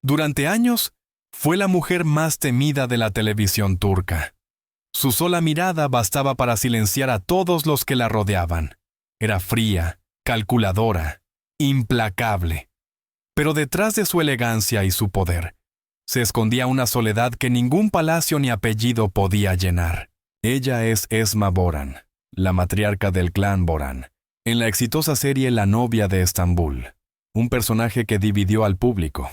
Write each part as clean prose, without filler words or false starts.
Durante años, fue la mujer más temida de la televisión turca. Su sola mirada bastaba para silenciar a todos los que la rodeaban. Era fría, calculadora, implacable. Pero detrás de su elegancia y su poder, se escondía una soledad que ningún palacio ni apellido podía llenar. Ella es Esma Boran, la matriarca del clan Boran, en la exitosa serie La novia de Estambul, un personaje que dividió al público.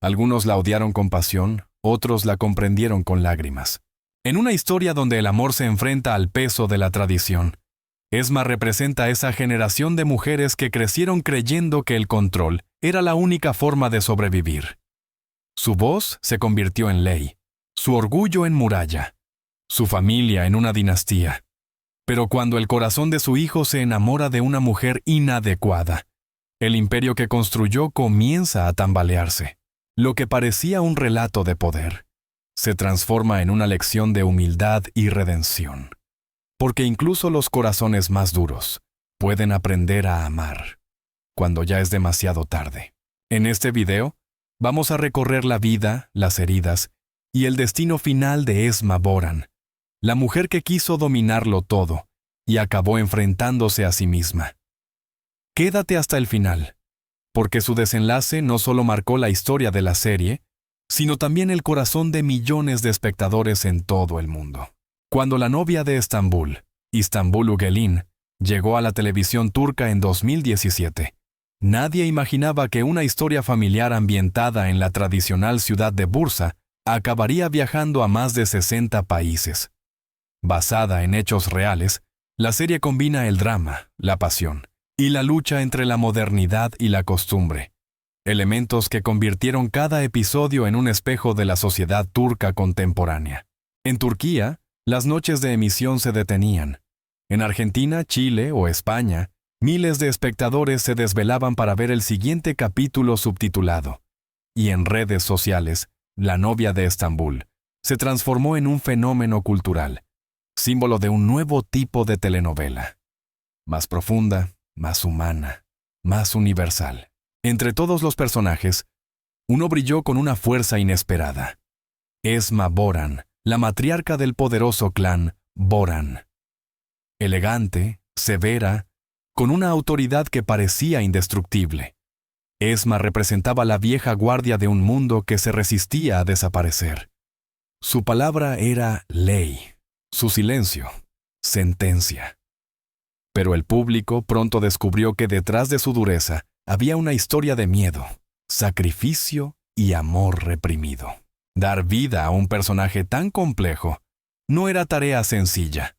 Algunos la odiaron con pasión, otros la comprendieron con lágrimas. En una historia donde el amor se enfrenta al peso de la tradición, Esma representa a esa generación de mujeres que crecieron creyendo que el control era la única forma de sobrevivir. Su voz se convirtió en ley, su orgullo en muralla, su familia en una dinastía. Pero cuando el corazón de su hijo se enamora de una mujer inadecuada, el imperio que construyó comienza a tambalearse. Lo que parecía un relato de poder se transforma en una lección de humildad y redención. Porque incluso los corazones más duros pueden aprender a amar cuando ya es demasiado tarde. En este video, vamos a recorrer la vida, las heridas y el destino final de Esma Boran, la mujer que quiso dominarlo todo y acabó enfrentándose a sí misma. Quédate hasta el final, porque su desenlace no solo marcó la historia de la serie, sino también el corazón de millones de espectadores en todo el mundo. Cuando La novia de Estambul, Istanbul Ugelin, llegó a la televisión turca en 2017, nadie imaginaba que una historia familiar ambientada en la tradicional ciudad de Bursa acabaría viajando a más de 60 países. Basada en hechos reales, la serie combina el drama, la pasión y la lucha entre la modernidad y la costumbre, elementos que convirtieron cada episodio en un espejo de la sociedad turca contemporánea. En Turquía, las noches de emisión se detenían. En Argentina, Chile o España, miles de espectadores se desvelaban para ver el siguiente capítulo subtitulado. Y en redes sociales, La novia de Estambul se transformó en un fenómeno cultural, símbolo de un nuevo tipo de telenovela. Más profunda, más humana, más universal. Entre todos los personajes, uno brilló con una fuerza inesperada. Esma Boran, la matriarca del poderoso clan Boran. Elegante, severa, con una autoridad que parecía indestructible. Esma representaba la vieja guardia de un mundo que se resistía a desaparecer. Su palabra era ley, su silencio, sentencia. Pero el público pronto descubrió que detrás de su dureza había una historia de miedo, sacrificio y amor reprimido. Dar vida a un personaje tan complejo no era tarea sencilla.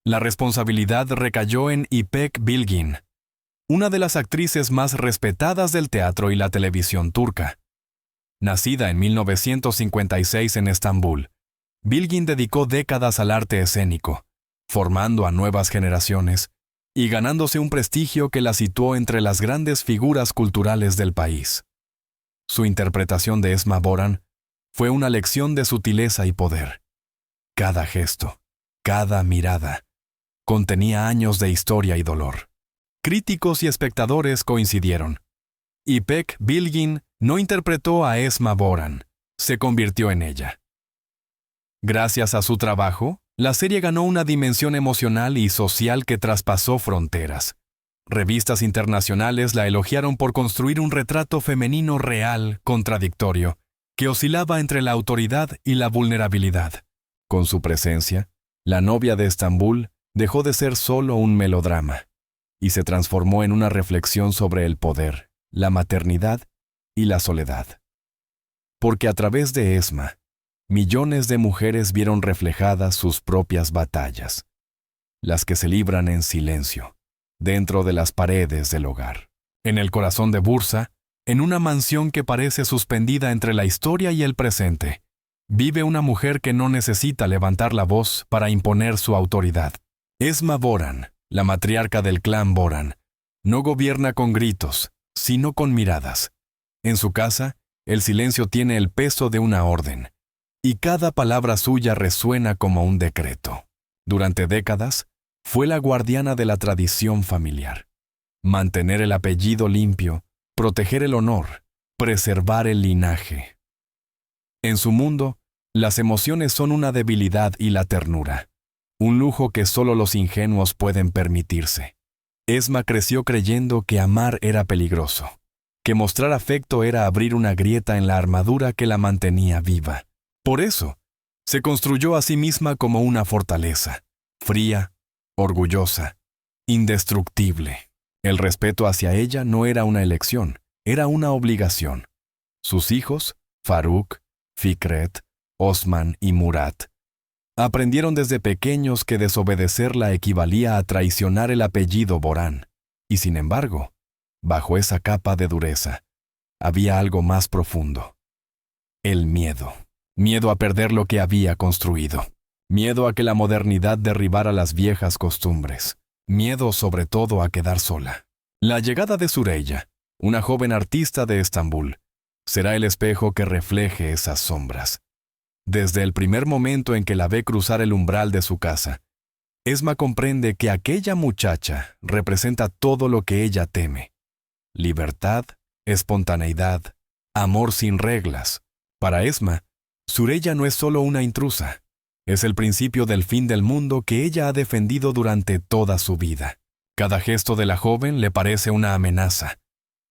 La responsabilidad recayó en İpek Bilgin, una de las actrices más respetadas del teatro y la televisión turca. Nacida en 1956 en Estambul, Bilgin dedicó décadas al arte escénico, formando a nuevas generaciones y ganándose un prestigio que la situó entre las grandes figuras culturales del país. Su interpretación de Esma Boran fue una lección de sutileza y poder. Cada gesto, cada mirada, contenía años de historia y dolor. Críticos y espectadores coincidieron. İpek Bilgin no interpretó a Esma Boran, se convirtió en ella. Gracias a su trabajo, la serie ganó una dimensión emocional y social que traspasó fronteras. Revistas internacionales la elogiaron por construir un retrato femenino real, contradictorio, que oscilaba entre la autoridad y la vulnerabilidad. Con su presencia, La novia de Estambul dejó de ser solo un melodrama y se transformó en una reflexión sobre el poder, la maternidad y la soledad. Porque a través de Esma, millones de mujeres vieron reflejadas sus propias batallas, las que se libran en silencio, dentro de las paredes del hogar. En el corazón de Bursa, en una mansión que parece suspendida entre la historia y el presente, vive una mujer que no necesita levantar la voz para imponer su autoridad. Esma Boran, la matriarca del clan Boran, no gobierna con gritos, sino con miradas. En su casa, el silencio tiene el peso de una orden, y cada palabra suya resuena como un decreto. Durante décadas, fue la guardiana de la tradición familiar. Mantener el apellido limpio, proteger el honor preservar el linaje. En su mundo, las emociones son una debilidad y la ternura, un lujo que solo los ingenuos pueden permitirse. Esma creció creyendo que amar era peligroso, que mostrar afecto era abrir una grieta en la armadura que la mantenía viva. Por eso, se construyó a sí misma como una fortaleza, fría, orgullosa, indestructible. El respeto hacia ella no era una elección, era una obligación. Sus hijos, Farouk, Fikret, Osman y Murat, aprendieron desde pequeños que desobedecerla equivalía a traicionar el apellido Borán. Y sin embargo, bajo esa capa de dureza, había algo más profundo. El miedo. Miedo a perder lo que había construido. Miedo a que la modernidad derribara las viejas costumbres. Miedo sobre todo a quedar sola. La llegada de Süreyya, una joven artista de Estambul, será el espejo que refleje esas sombras. Desde el primer momento en que la ve cruzar el umbral de su casa, Esma comprende que aquella muchacha representa todo lo que ella teme. Libertad, espontaneidad, amor sin reglas. Para Esma, Süreyya no es solo una intrusa, es el principio del fin del mundo que ella ha defendido durante toda su vida. Cada gesto de la joven le parece una amenaza.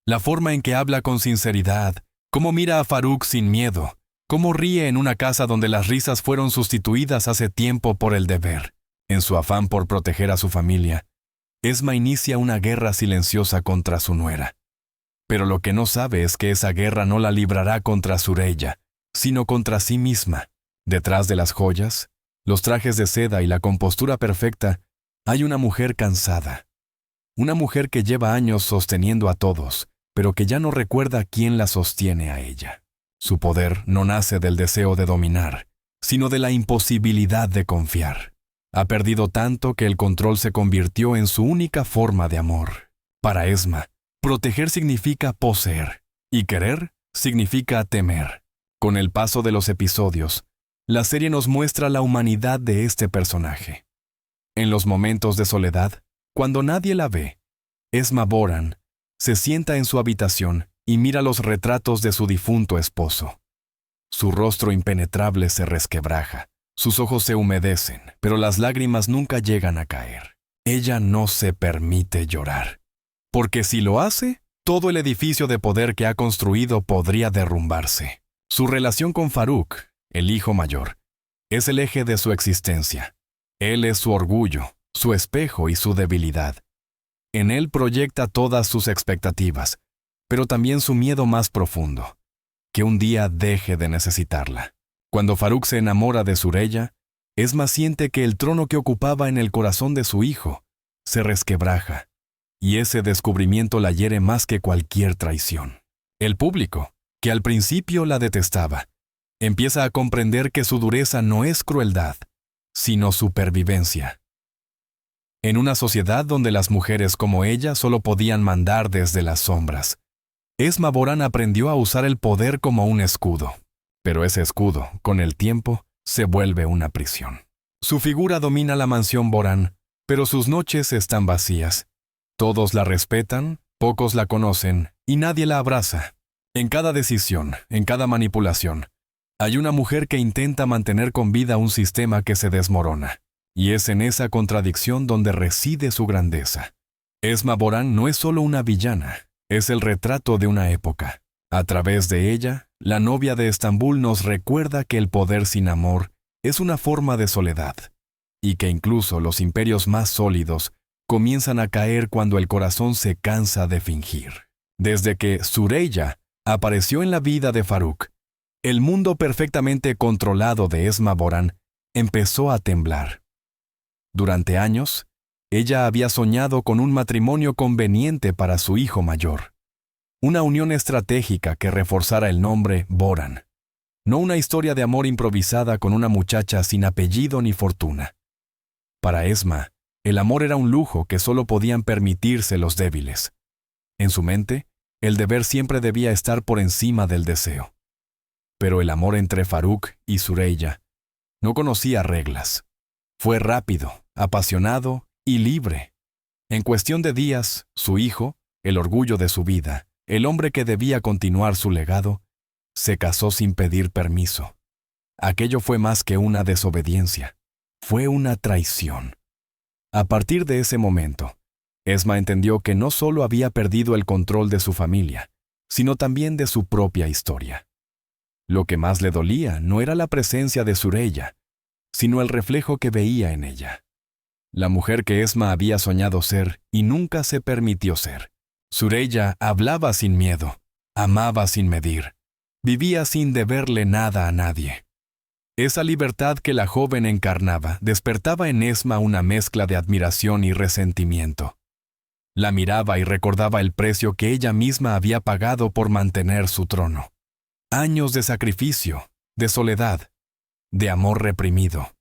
La forma en que habla con sinceridad, cómo mira a Farouk sin miedo, cómo ríe en una casa donde las risas fueron sustituidas hace tiempo por el deber. En su afán por proteger a su familia, Esma inicia una guerra silenciosa contra su nuera. Pero lo que no sabe es que esa guerra no la librará contra Süreyya, sino contra sí misma. Detrás de las joyas, los trajes de seda y la compostura perfecta, hay una mujer cansada. Una mujer que lleva años sosteniendo a todos, pero que ya no recuerda quién la sostiene a ella. Su poder no nace del deseo de dominar, sino de la imposibilidad de confiar. Ha perdido tanto que el control se convirtió en su única forma de amor. Para Esma, proteger significa poseer, y querer significa temer. Con el paso de los episodios, la serie nos muestra la humanidad de este personaje. En los momentos de soledad, cuando nadie la ve, Esma Boran se sienta en su habitación y mira los retratos de su difunto esposo. Su rostro impenetrable se resquebraja, sus ojos se humedecen, pero las lágrimas nunca llegan a caer. Ella no se permite llorar, porque si lo hace, todo el edificio de poder que ha construido podría derrumbarse. Su relación con Farouk, el hijo mayor, es el eje de su existencia. Él es su orgullo, su espejo y su debilidad. En él proyecta todas sus expectativas, pero también su miedo más profundo, que un día deje de necesitarla. Cuando Farouk se enamora de Süreyya, Esma siente que el trono que ocupaba en el corazón de su hijo se resquebraja, y ese descubrimiento la hiere más que cualquier traición. El público, que al principio la detestaba, empieza a comprender que su dureza no es crueldad, sino supervivencia. En una sociedad donde las mujeres como ella solo podían mandar desde las sombras, Esma Boran aprendió a usar el poder como un escudo. Pero ese escudo, con el tiempo, se vuelve una prisión. Su figura domina la mansión Boran, pero sus noches están vacías. Todos la respetan, pocos la conocen y nadie la abraza. En cada decisión, en cada manipulación, hay una mujer que intenta mantener con vida un sistema que se desmorona. Y es en esa contradicción donde reside su grandeza. Esma Boran no es solo una villana, es el retrato de una época. A través de ella, la novia de Estambul nos recuerda que el poder sin amor es una forma de soledad, y que incluso los imperios más sólidos comienzan a caer cuando el corazón se cansa de fingir. Desde que Süreyya apareció en la vida de Farouk, el mundo perfectamente controlado de Esma Boran empezó a temblar. Durante años, ella había soñado con un matrimonio conveniente para su hijo mayor. Una unión estratégica que reforzara el nombre Boran. No una historia de amor improvisada con una muchacha sin apellido ni fortuna. Para Esma, el amor era un lujo que solo podían permitirse los débiles. En su mente, el deber siempre debía estar por encima del deseo. Pero el amor entre Farouk y Süreyya no conocía reglas. Fue rápido, apasionado y libre. En cuestión de días, su hijo, el orgullo de su vida, el hombre que debía continuar su legado, se casó sin pedir permiso. Aquello fue más que una desobediencia, fue una traición. A partir de ese momento, Esma entendió que no solo había perdido el control de su familia, sino también de su propia historia. Lo que más le dolía no era la presencia de Süreyya, sino el reflejo que veía en ella. La mujer que Esma había soñado ser y nunca se permitió ser. Süreyya hablaba sin miedo, amaba sin medir, vivía sin deberle nada a nadie. Esa libertad que la joven encarnaba despertaba en Esma una mezcla de admiración y resentimiento. La miraba y recordaba el precio que ella misma había pagado por mantener su trono. Años de sacrificio, de soledad, de amor reprimido.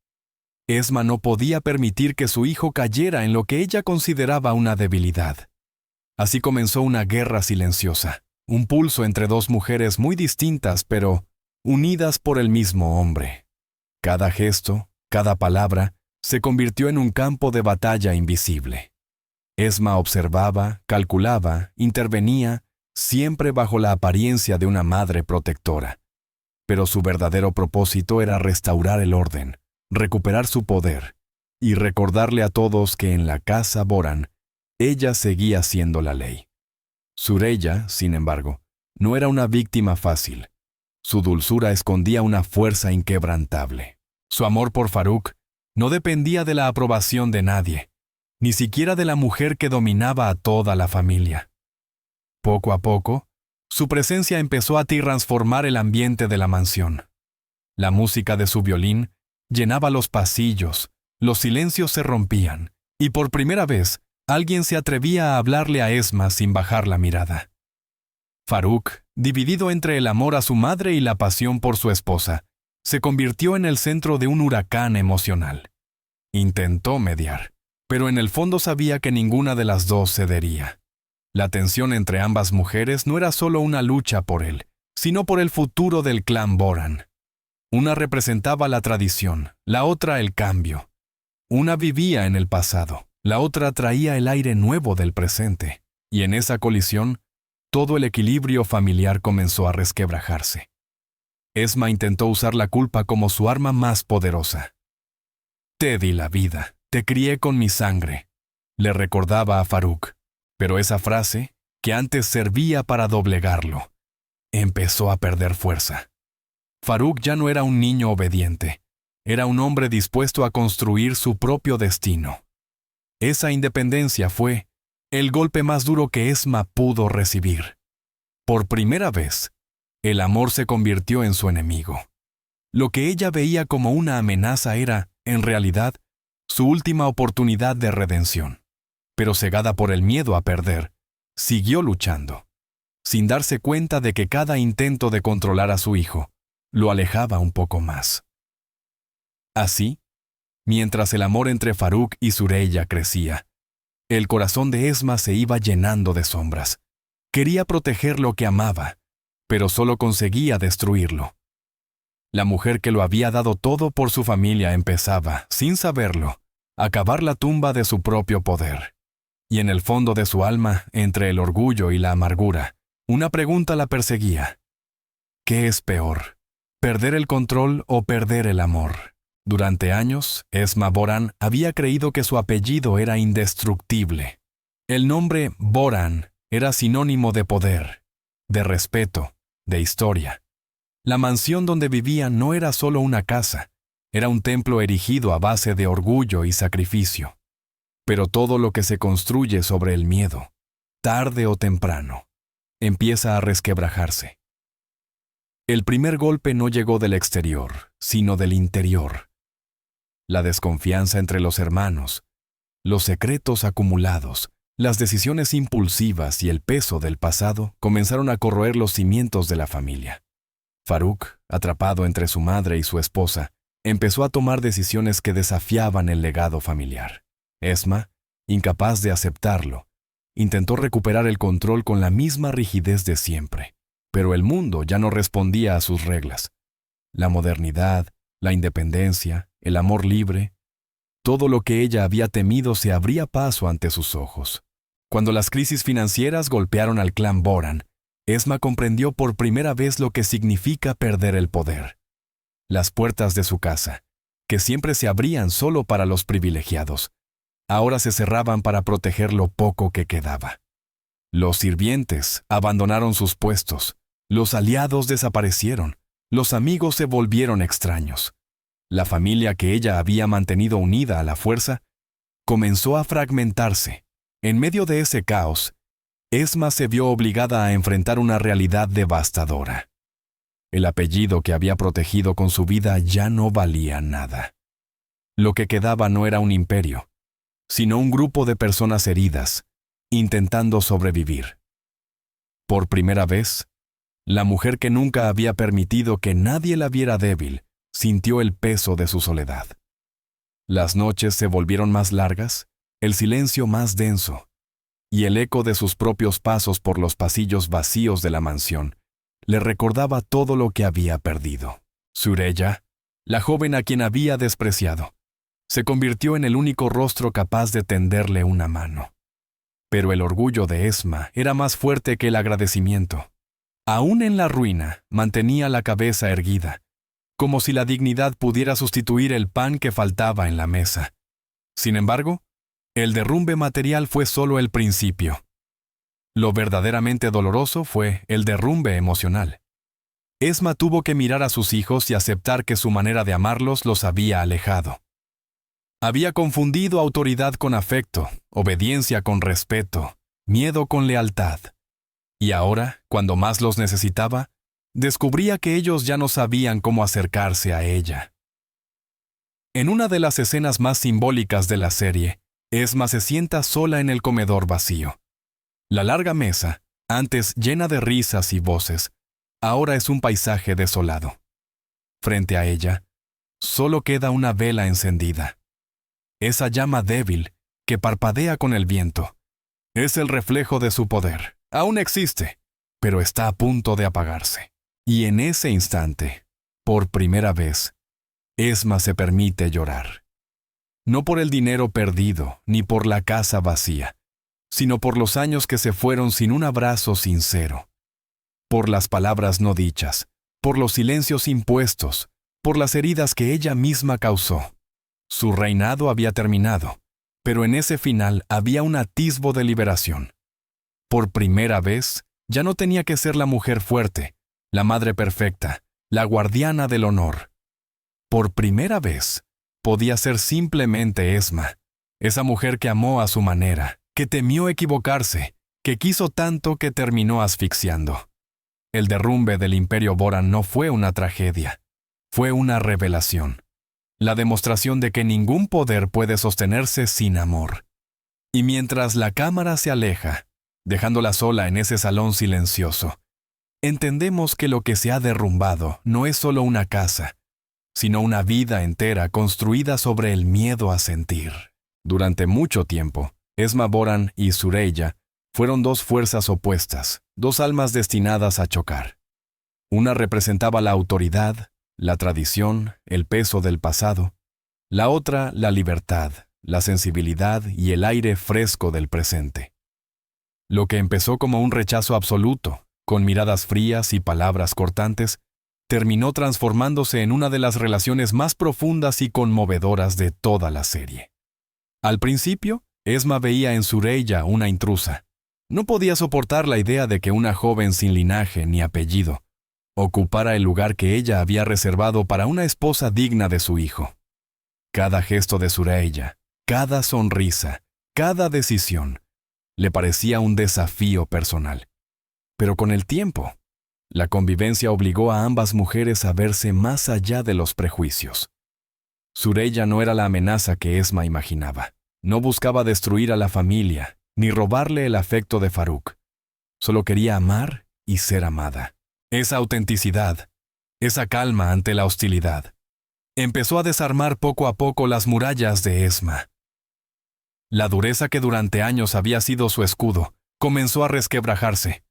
Esma no podía permitir que su hijo cayera en lo que ella consideraba una debilidad. Así comenzó una guerra silenciosa, un pulso entre dos mujeres muy distintas pero unidas por el mismo hombre. Cada gesto, cada palabra, se convirtió en un campo de batalla invisible. Esma observaba, calculaba, intervenía, siempre bajo la apariencia de una madre protectora. Pero su verdadero propósito era restaurar el orden, recuperar su poder y recordarle a todos que en la casa Boran, ella seguía siendo la ley. Süreyya, sin embargo, no era una víctima fácil. Su dulzura escondía una fuerza inquebrantable. Su amor por Farouk no dependía de la aprobación de nadie, ni siquiera de la mujer que dominaba a toda la familia. Poco a poco, su presencia empezó a transformar el ambiente de la mansión. La música de su violín llenaba los pasillos, los silencios se rompían, y por primera vez, alguien se atrevía a hablarle a Esma sin bajar la mirada. Farouk, dividido entre el amor a su madre y la pasión por su esposa, se convirtió en el centro de un huracán emocional. Intentó mediar, pero en el fondo sabía que ninguna de las dos cedería. La tensión entre ambas mujeres no era solo una lucha por él, sino por el futuro del clan Boran. Una representaba la tradición, la otra el cambio. Una vivía en el pasado, la otra traía el aire nuevo del presente, y en esa colisión, todo el equilibrio familiar comenzó a resquebrajarse. Esma intentó usar la culpa como su arma más poderosa. «Te di la vida, te crié con mi sangre», le recordaba a Farouk, pero esa frase, que antes servía para doblegarlo, empezó a perder fuerza. Farouk ya no era un niño obediente, era un hombre dispuesto a construir su propio destino. Esa independencia fue el golpe más duro que Esma pudo recibir. Por primera vez, el amor se convirtió en su enemigo. Lo que ella veía como una amenaza era, en realidad, su última oportunidad de redención. Pero cegada por el miedo a perder, siguió luchando, sin darse cuenta de que cada intento de controlar a su hijo lo alejaba un poco más. Así, mientras el amor entre Farouk y Süreyya crecía, el corazón de Esma se iba llenando de sombras. Quería proteger lo que amaba, pero solo conseguía destruirlo. La mujer que lo había dado todo por su familia empezaba, sin saberlo, a cavar la tumba de su propio poder. Y en el fondo de su alma, entre el orgullo y la amargura, una pregunta la perseguía. ¿Qué es peor? ¿Perder el control o perder el amor? Durante años, Esma Boran había creído que su apellido era indestructible. El nombre Boran era sinónimo de poder, de respeto, de historia. La mansión donde vivía no era solo una casa, era un templo erigido a base de orgullo y sacrificio. Pero todo lo que se construye sobre el miedo, tarde o temprano, empieza a resquebrajarse. El primer golpe no llegó del exterior, sino del interior. La desconfianza entre los hermanos, los secretos acumulados, las decisiones impulsivas y el peso del pasado comenzaron a corroer los cimientos de la familia. Farouk, atrapado entre su madre y su esposa, empezó a tomar decisiones que desafiaban el legado familiar. Esma, incapaz de aceptarlo, intentó recuperar el control con la misma rigidez de siempre, pero el mundo ya no respondía a sus reglas. La modernidad, la independencia, el amor libre, todo lo que ella había temido se abría paso ante sus ojos. Cuando las crisis financieras golpearon al clan Boran, Esma comprendió por primera vez lo que significa perder el poder. Las puertas de su casa, que siempre se abrían solo para los privilegiados, ahora se cerraban para proteger lo poco que quedaba. Los sirvientes abandonaron sus puestos, los aliados desaparecieron, los amigos se volvieron extraños. La familia que ella había mantenido unida a la fuerza comenzó a fragmentarse. En medio de ese caos, Esma se vio obligada a enfrentar una realidad devastadora. El apellido que había protegido con su vida ya no valía nada. Lo que quedaba no era un imperio, sino un grupo de personas heridas, intentando sobrevivir. Por primera vez, la mujer que nunca había permitido que nadie la viera débil, sintió el peso de su soledad. Las noches se volvieron más largas, el silencio más denso, y el eco de sus propios pasos por los pasillos vacíos de la mansión le recordaba todo lo que había perdido. Süreyya, la joven a quien había despreciado, se convirtió en el único rostro capaz de tenderle una mano. Pero el orgullo de Esma era más fuerte que el agradecimiento. Aún en la ruina, mantenía la cabeza erguida, como si la dignidad pudiera sustituir el pan que faltaba en la mesa. Sin embargo, el derrumbe material fue solo el principio. Lo verdaderamente doloroso fue el derrumbe emocional. Esma tuvo que mirar a sus hijos y aceptar que su manera de amarlos los había alejado. Había confundido autoridad con afecto, obediencia con respeto, miedo con lealtad. Y ahora, cuando más los necesitaba, descubría que ellos ya no sabían cómo acercarse a ella. En una de las escenas más simbólicas de la serie, Esma se sienta sola en el comedor vacío. La larga mesa, antes llena de risas y voces, ahora es un paisaje desolado. Frente a ella, solo queda una vela encendida. Esa llama débil, que parpadea con el viento, es el reflejo de su poder. Aún existe, pero está a punto de apagarse. Y en ese instante, por primera vez, Esma se permite llorar. No por el dinero perdido, ni por la casa vacía, sino por los años que se fueron sin un abrazo sincero. Por las palabras no dichas, por los silencios impuestos, por las heridas que ella misma causó. Su reinado había terminado, pero en ese final había un atisbo de liberación. Por primera vez, ya no tenía que ser la mujer fuerte, la madre perfecta, la guardiana del honor. Por primera vez, podía ser simplemente Esma, esa mujer que amó a su manera, que temió equivocarse, que quiso tanto que terminó asfixiando. El derrumbe del Imperio Boran no fue una tragedia, fue una revelación. La demostración de que ningún poder puede sostenerse sin amor. Y mientras la cámara se aleja, dejándola sola en ese salón silencioso, entendemos que lo que se ha derrumbado no es solo una casa, sino una vida entera construida sobre el miedo a sentir. Durante mucho tiempo, Esma Boran y Süreyya fueron dos fuerzas opuestas, dos almas destinadas a chocar. Una representaba la autoridad, la tradición, el peso del pasado. La otra, la libertad, la sensibilidad y el aire fresco del presente. Lo que empezó como un rechazo absoluto, con miradas frías y palabras cortantes, terminó transformándose en una de las relaciones más profundas y conmovedoras de toda la serie. Al principio, Esma veía en Süreyya una intrusa. No podía soportar la idea de que una joven sin linaje ni apellido ocupara el lugar que ella había reservado para una esposa digna de su hijo. Cada gesto de Süreyya, cada sonrisa, cada decisión, le parecía un desafío personal. Pero con el tiempo, la convivencia obligó a ambas mujeres a verse más allá de los prejuicios. Süreyya no era la amenaza que Esma imaginaba. No buscaba destruir a la familia, ni robarle el afecto de Farouk. Solo quería amar y ser amada. Esa autenticidad, esa calma ante la hostilidad, empezó a desarmar poco a poco las murallas de Esma. La dureza que durante años había sido su escudo, comenzó a resquebrajarse.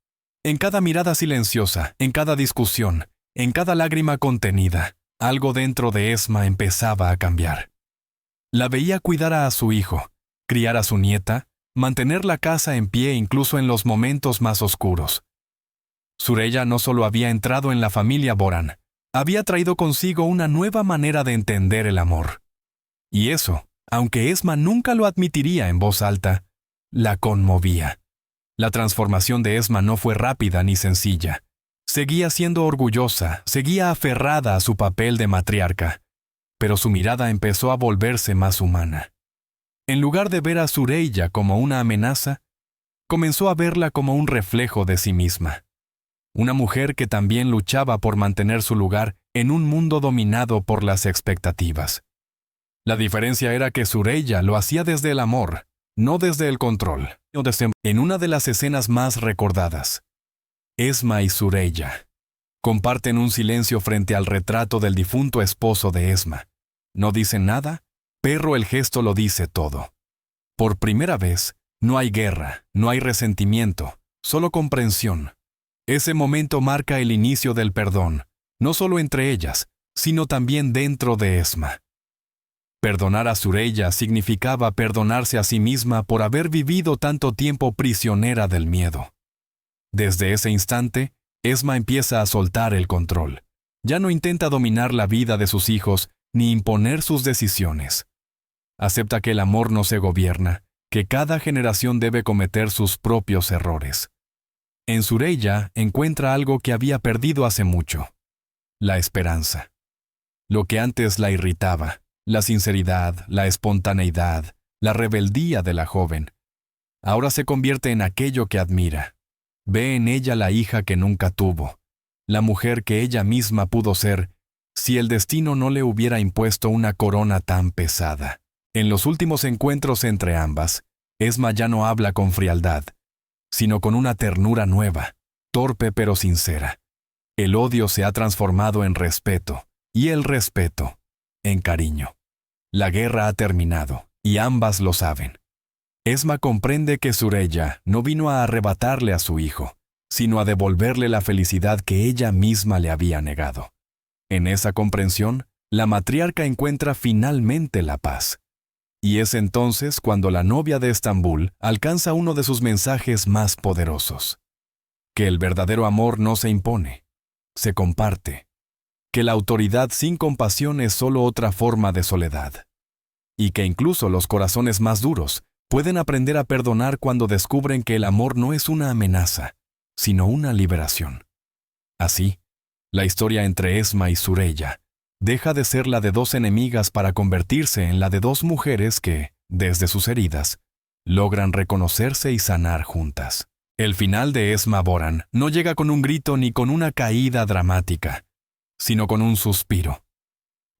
En cada mirada silenciosa, en cada discusión, en cada lágrima contenida, algo dentro de Esma empezaba a cambiar. La veía cuidar a su hijo, criar a su nieta, mantener la casa en pie incluso en los momentos más oscuros. Süreyya no solo había entrado en la familia Boran, había traído consigo una nueva manera de entender el amor. Y eso, aunque Esma nunca lo admitiría en voz alta, la conmovía. La transformación de Esma no fue rápida ni sencilla. Seguía siendo orgullosa, seguía aferrada a su papel de matriarca, pero su mirada empezó a volverse más humana. En lugar de ver a Süreyya como una amenaza, comenzó a verla como un reflejo de sí misma. Una mujer que también luchaba por mantener su lugar en un mundo dominado por las expectativas. La diferencia era que Süreyya lo hacía desde el amor, no desde el control. En una de las escenas más recordadas, Esma y Süreyya comparten un silencio frente al retrato del difunto esposo de Esma. No dicen nada, pero el gesto lo dice todo. Por primera vez, no hay guerra, no hay resentimiento, solo comprensión. Ese momento marca el inicio del perdón, no solo entre ellas, sino también dentro de Esma. Perdonar a Süreyya significaba perdonarse a sí misma por haber vivido tanto tiempo prisionera del miedo. Desde ese instante, Esma empieza a soltar el control. Ya no intenta dominar la vida de sus hijos ni imponer sus decisiones. Acepta que el amor no se gobierna, que cada generación debe cometer sus propios errores. En Süreyya encuentra algo que había perdido hace mucho: la esperanza. Lo que antes la irritaba, la sinceridad, la espontaneidad, la rebeldía de la joven, ahora se convierte en aquello que admira. Ve en ella la hija que nunca tuvo, la mujer que ella misma pudo ser si el destino no le hubiera impuesto una corona tan pesada. En los últimos encuentros entre ambas, Esma ya no habla con frialdad, sino con una ternura nueva, torpe pero sincera. El odio se ha transformado en respeto, y el respeto en cariño. La guerra ha terminado, y ambas lo saben. Esma comprende que Süreyya no vino a arrebatarle a su hijo, sino a devolverle la felicidad que ella misma le había negado. En esa comprensión, la matriarca encuentra finalmente la paz. Y es entonces cuando la novia de Estambul alcanza uno de sus mensajes más poderosos: que el verdadero amor no se impone, se comparte, que la autoridad sin compasión es solo otra forma de soledad, y que incluso los corazones más duros pueden aprender a perdonar cuando descubren que el amor no es una amenaza, sino una liberación. Así, la historia entre Esma y Süreyya deja de ser la de dos enemigas para convertirse en la de dos mujeres que, desde sus heridas, logran reconocerse y sanar juntas. El final de Esma Boran no llega con un grito ni con una caída dramática, sino con un suspiro.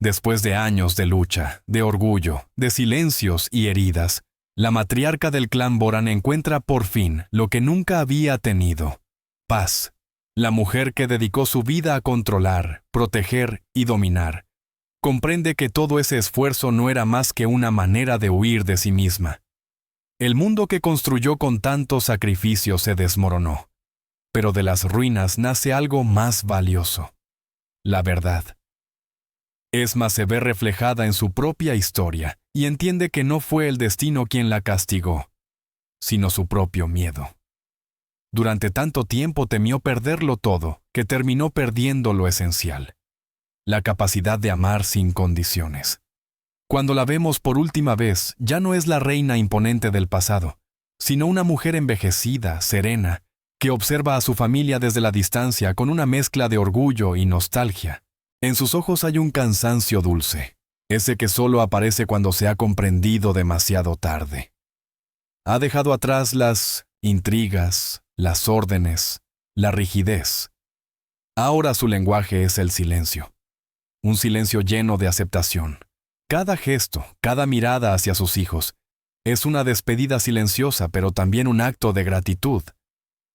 Después de años de lucha, de orgullo, de silencios y heridas, la matriarca del clan Boran encuentra por fin lo que nunca había tenido: paz. La mujer que dedicó su vida a controlar, proteger y dominar, comprende que todo ese esfuerzo no era más que una manera de huir de sí misma. El mundo que construyó con tanto sacrificio se desmoronó, pero de las ruinas nace algo más valioso: la verdad. Esma se ve reflejada en su propia historia y entiende que no fue el destino quien la castigó, sino su propio miedo. Durante tanto tiempo temió perderlo todo, que terminó perdiendo lo esencial: la capacidad de amar sin condiciones. Cuando la vemos por última vez, ya no es la reina imponente del pasado, sino una mujer envejecida, serena, que observa a su familia desde la distancia con una mezcla de orgullo y nostalgia. En sus ojos hay un cansancio dulce, ese que solo aparece cuando se ha comprendido demasiado tarde. Ha dejado atrás las intrigas, las órdenes, la rigidez. Ahora su lenguaje es el silencio. Un silencio lleno de aceptación. Cada gesto, cada mirada hacia sus hijos, es una despedida silenciosa, pero también un acto de gratitud.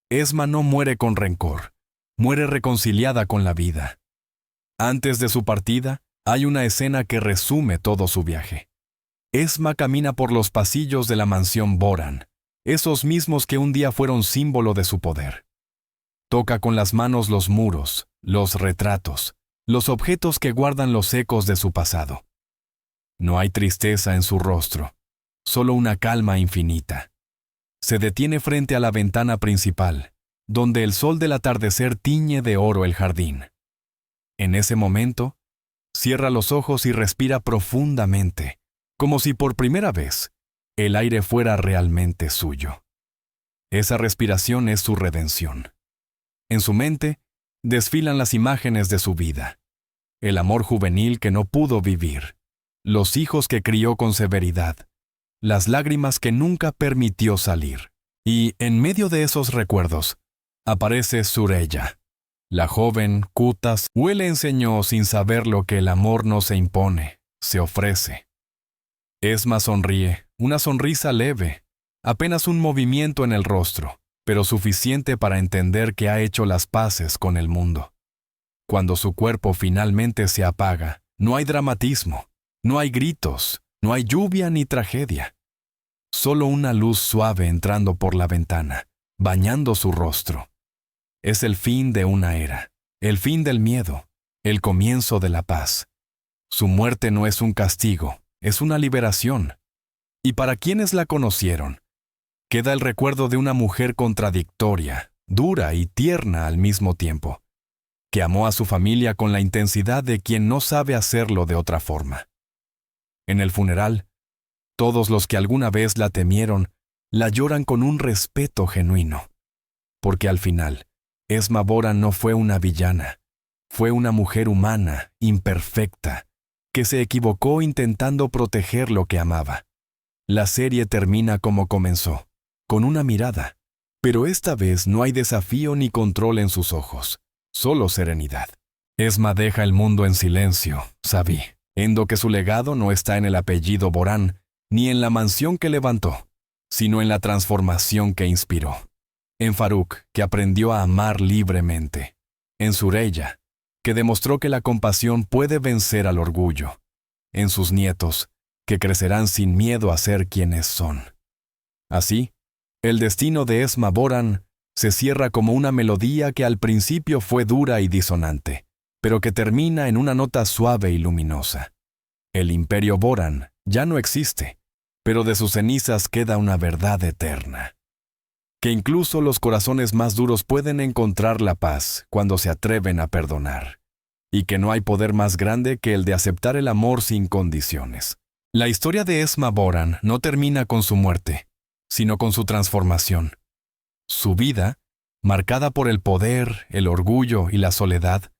Esma no muere con rencor, muere reconciliada con la vida. Antes de su partida, hay una escena que resume todo su viaje. Esma camina por los pasillos de la mansión Boran, esos mismos que un día fueron símbolo de su poder. Toca con las manos los muros, los retratos, los objetos que guardan los ecos de su pasado. No hay tristeza en su rostro, solo una calma infinita. Se detiene frente a la ventana principal, donde el sol del atardecer tiñe de oro el jardín. En ese momento, cierra los ojos y respira profundamente, como si por primera vez el aire fuera realmente suyo. Esa respiración es su redención. En su mente desfilan las imágenes de su vida: el amor juvenil que no pudo vivir, los hijos que crió con severidad, las lágrimas que nunca permitió salir. Y, en medio de esos recuerdos, aparece Sureya. La joven, Kutas, le enseñó sin saber lo que el amor no se impone, se ofrece. Esma sonríe, una sonrisa leve, apenas un movimiento en el rostro, pero suficiente para entender que ha hecho las paces con el mundo. Cuando su cuerpo finalmente se apaga, no hay dramatismo, no hay gritos, no hay lluvia ni tragedia. Solo una luz suave entrando por la ventana, bañando su rostro. Es el fin de una era, el fin del miedo, el comienzo de la paz. Su muerte no es un castigo, es una liberación. Y para quienes la conocieron, queda el recuerdo de una mujer contradictoria, dura y tierna al mismo tiempo, que amó a su familia con la intensidad de quien no sabe hacerlo de otra forma. En el funeral, todos los que alguna vez la temieron, la lloran con un respeto genuino, porque al final, Esma Boran no fue una villana, fue una mujer humana, imperfecta, que se equivocó intentando proteger lo que amaba. La serie termina como comenzó, con una mirada, pero esta vez no hay desafío ni control en sus ojos, solo serenidad. Esma deja el mundo en silencio, sabiendo que su legado no está en el apellido Boran, ni en la mansión que levantó, sino en la transformación que inspiró. En Faruk, que aprendió a amar libremente. En Sureya, que demostró que la compasión puede vencer al orgullo. En sus nietos, que crecerán sin miedo a ser quienes son. Así, el destino de Esma Boran se cierra como una melodía que al principio fue dura y disonante, pero que termina en una nota suave y luminosa. El imperio Boran ya no existe, pero de sus cenizas queda una verdad eterna. Que incluso los corazones más duros pueden encontrar la paz cuando se atreven a perdonar, y que no hay poder más grande que el de aceptar el amor sin condiciones. La historia de Esma Boran no termina con su muerte, sino con su transformación. Su vida, marcada por el poder, el orgullo y la soledad,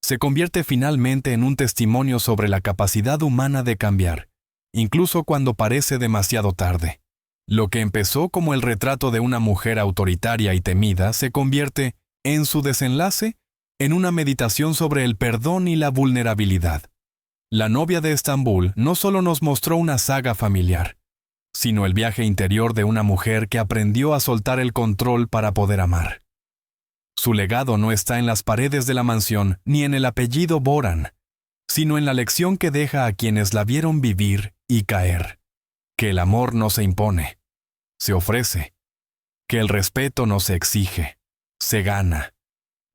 se convierte finalmente en un testimonio sobre la capacidad humana de cambiar, incluso cuando parece demasiado tarde. Lo que empezó como el retrato de una mujer autoritaria y temida se convierte, en su desenlace, en una meditación sobre el perdón y la vulnerabilidad. La novia de Estambul no solo nos mostró una saga familiar, sino el viaje interior de una mujer que aprendió a soltar el control para poder amar. Su legado no está en las paredes de la mansión ni en el apellido Boran, sino en la lección que deja a quienes la vieron vivir y caer. Que el amor no se impone, se ofrece. Que el respeto no se exige, se gana.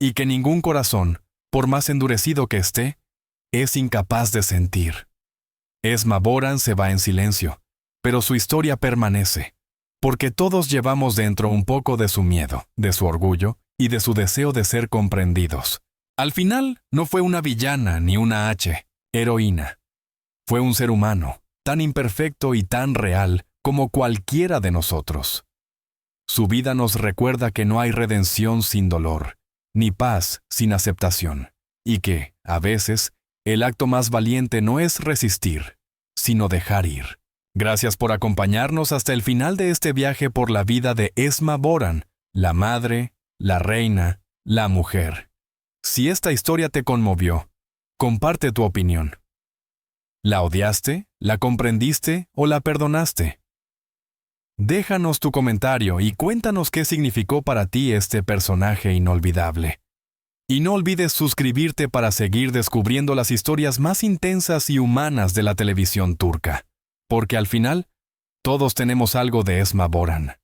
Y que ningún corazón, por más endurecido que esté, es incapaz de sentir. Esma Boran se va en silencio, pero su historia permanece, porque todos llevamos dentro un poco de su miedo, de su orgullo y de su deseo de ser comprendidos. Al final, no fue una villana ni una heroína. Fue un ser humano, tan imperfecto y tan real como cualquiera de nosotros. Su vida nos recuerda que no hay redención sin dolor, ni paz sin aceptación, y que, a veces, el acto más valiente no es resistir, sino dejar ir. Gracias por acompañarnos hasta el final de este viaje por la vida de Esma Boran, la madre, la reina, la mujer. Si esta historia te conmovió, comparte tu opinión. ¿La odiaste, la comprendiste o la perdonaste? Déjanos tu comentario y cuéntanos qué significó para ti este personaje inolvidable. Y no olvides suscribirte para seguir descubriendo las historias más intensas y humanas de la televisión turca, porque al final, todos tenemos algo de Esma Boran.